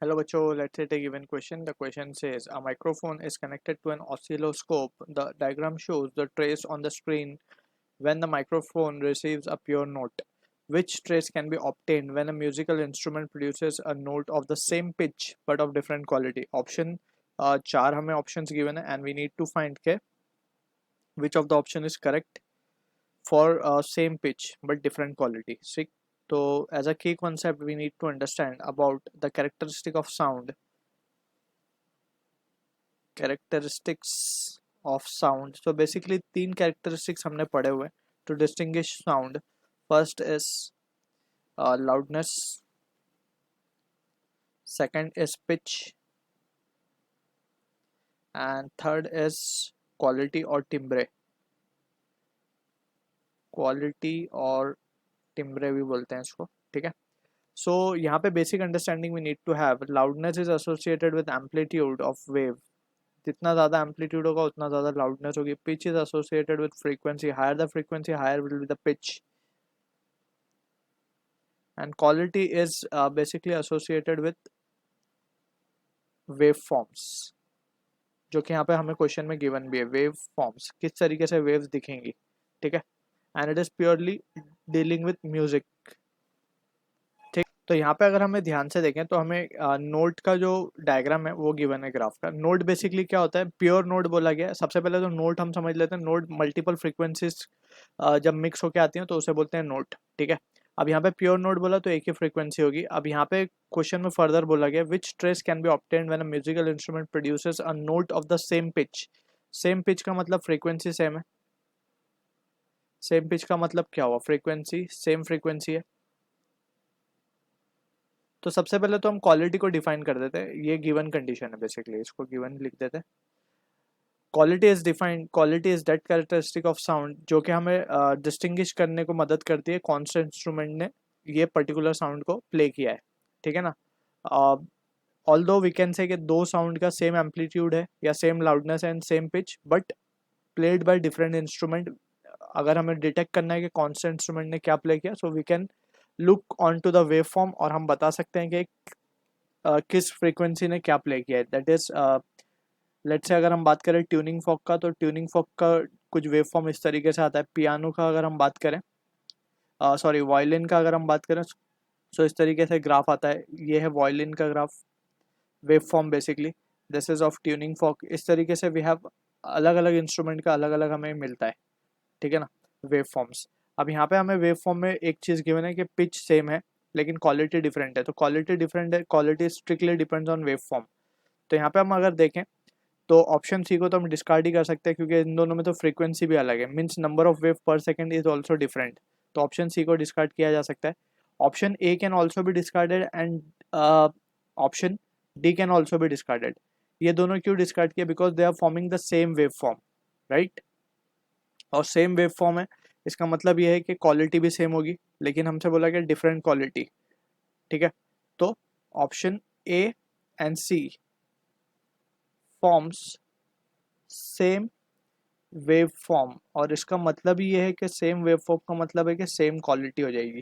Hello बच्चों, let's take a given question. The question says a microphone is connected to an oscilloscope. The diagram shows the trace on the screen when the microphone receives a pure note. Which trace can be obtained when a musical instrument produces a note of the same pitch but of different quality? Option चार हमें options given है and we need to find के which of the option is correct for same pitch but different quality. See, so as a key concept we need to understand about the characteristic of sound. Characteristics of sound. So basically तीन characteristics हमने पढ़े हुए to distinguish sound. First is loudness, second is pitch, and third is quality or timbre. Quality और timbre भी बोलते हैं इसको, ठीक है. So यहाँ पे basic understanding we need to have. Loudness is associated with amplitude of wave. जितना ज़्यादा एम्पलीट्यूड होगा उतना ज़्यादा लाउडनेस होगी. Pitch is associated with frequency. Higher the frequency higher will be the pitch. And quality is basically associated with wave forms, जो कि यहाँ पे हमें क्वेश्चन में गिवन भी है. वेव फॉर्म्स किस तरीके से वेव्स दिखेंगी, ठीक है. And it is purely dealing with music, ठीक. तो यहाँ पे अगर हमें ध्यान से देखें तो हमें नोट का जो डायग्राम है वो गिवन है ग्राफ का. नोट बेसिकली क्या होता है, प्योर नोट बोला गया है. सबसे पहले तो नोट हम समझ लेते हैं. नोट मल्टीपल फ्रीक्वेंसीज जब मिक्स होके आती हैं तो उसे बोलते हैं नोट, ठीक है. अब यहाँ पे प्योर नोट बोला तो एक ही फ्रीक्वेंसी होगी. अब यहाँ पे क्वेश्चन में फर्दर बोला गया which trace can be obtained when a musical instrument produces a note of the same pitch. Same pitch का मतलब फ्रीक्वेंसी सेम है. सेम पिच का मतलब क्या हुआ, फ्रीक्वेंसी सेम फ्रीक्वेंसी है. तो सबसे पहले तो हम क्वालिटी को डिफाइन कर देते हैं. ये गिवन कंडीशन है बेसिकली, इसको गिवन लिख देते हैं. Quality is defined. Quality is that characteristic of sound जो कि हमें डिस्टिंग्विश करने को मदद करती है कौन से इंस्ट्रूमेंट ने ये पर्टिकुलर साउंड को प्ले किया है, ठीक है ना. ऑल्दो वी कैन से कि दो साउंड का सेम एम्पलीट्यूड है या same loudness and same pitch but played by different instrument. अगर हमें डिटेक्ट करना है कि कौन से इंस्ट्रूमेंट ने क्या प्ले किया, so we can look on to the wave form और हम बता सकते हैं कि किस फ्रीक्वेंसी ने क्या प्ले किया है. दैट इज लेट्स से अगर हम बात करें ट्यूनिंग फॉक का, तो ट्यूनिंग फॉक का कुछ वेव फॉर्म इस तरीके से आता है. पियानो का अगर हम बात करें, सॉरी वायलिन का अगर हम बात करें, सो इस तरीके से ग्राफ आता है. ये है वायलिन का graph, wave form basically. This is of tuning fork. इस तरीके से वी हैव अलग अलग इंस्ट्रूमेंट का अलग अलग हमें मिलता है, ठीक है ना, वेव फॉर्म्स. अब यहाँ पे हमें वेव फॉर्म में एक चीज़ गिवन है कि पिच सेम है लेकिन क्वालिटी डिफरेंट है. तो क्वालिटी डिफरेंट है, quality strictly depends on wave form. तो यहाँ पे हम अगर देखें तो ऑप्शन सी को तो हम डिस्कार्ड ही कर सकते हैं क्योंकि इन दोनों में तो फ्रीक्वेंसी भी अलग है. Means number of wave per second is also different. तो ऑप्शन सी को डिस्कार्ड किया जा सकता है. ऑप्शन ए कैन ऑल्सो भी discarded and option D can also भी डिस्कार्डेड. ये दोनों क्यों डिस्कार्ड किया, because they are forming the same wave form, right. और सेम वेव फॉर्म है, इसका मतलब ये है कि क्वालिटी भी सेम होगी लेकिन हमसे बोला गया डिफरेंट क्वालिटी, ठीक है. तो option A and C forms same wave form, और इसका मतलब ये है कि सेम वेव फॉर्म का मतलब है कि सेम क्वालिटी हो जाएगी.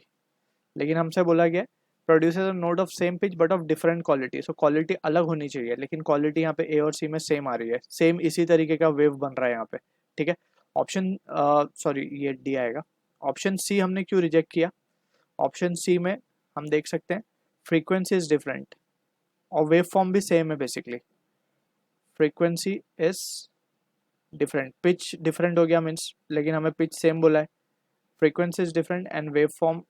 लेकिन हमसे बोला गया produces a note of same pitch but of different quality. So quality अलग होनी चाहिए लेकिन क्वालिटी यहाँ पे ए और सी में सेम आ रही है. सेम इसी तरीके का वेव बन रहा है यहाँ पे, ठीक है. ऑप्शन सॉरी ये डी आएगा. ऑप्शन सी हमने क्यों रिजेक्ट किया, ऑप्शन सी में हम देख सकते हैं फ्रीक्वेंसी इज डिफरेंट और वेव फॉर्म भी सेम है basically. Frequency is different, pitch different हो गया मीन्स, लेकिन हमें पिच सेम बोला है. Frequency is different and wave form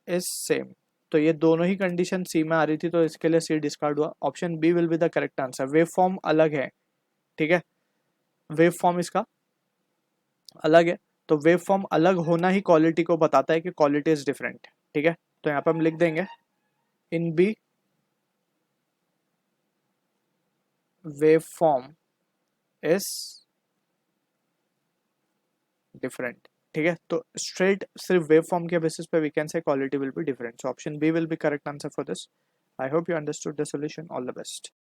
is same. तो ये दोनों ही कंडीशन सी में आ रही थी तो इसके लिए सी डिस्कार्ड हुआ. Option B will be the correct answer. Wave form अलग है, ठीक है. वेव फॉर्म इसका अलग है, तो वेव फॉर्म अलग होना ही क्वालिटी को बताता है कि क्वालिटी इज डिफरेंट, ठीक है. तो यहाँ पे हम लिख देंगे in B wave form is different, ठीक है. तो स्ट्रेट सिर्फ वेव फॉर्म के बेसिस पे we can say quality will be different. So option B will be correct answer for this. I hope you understood the solution. All the best.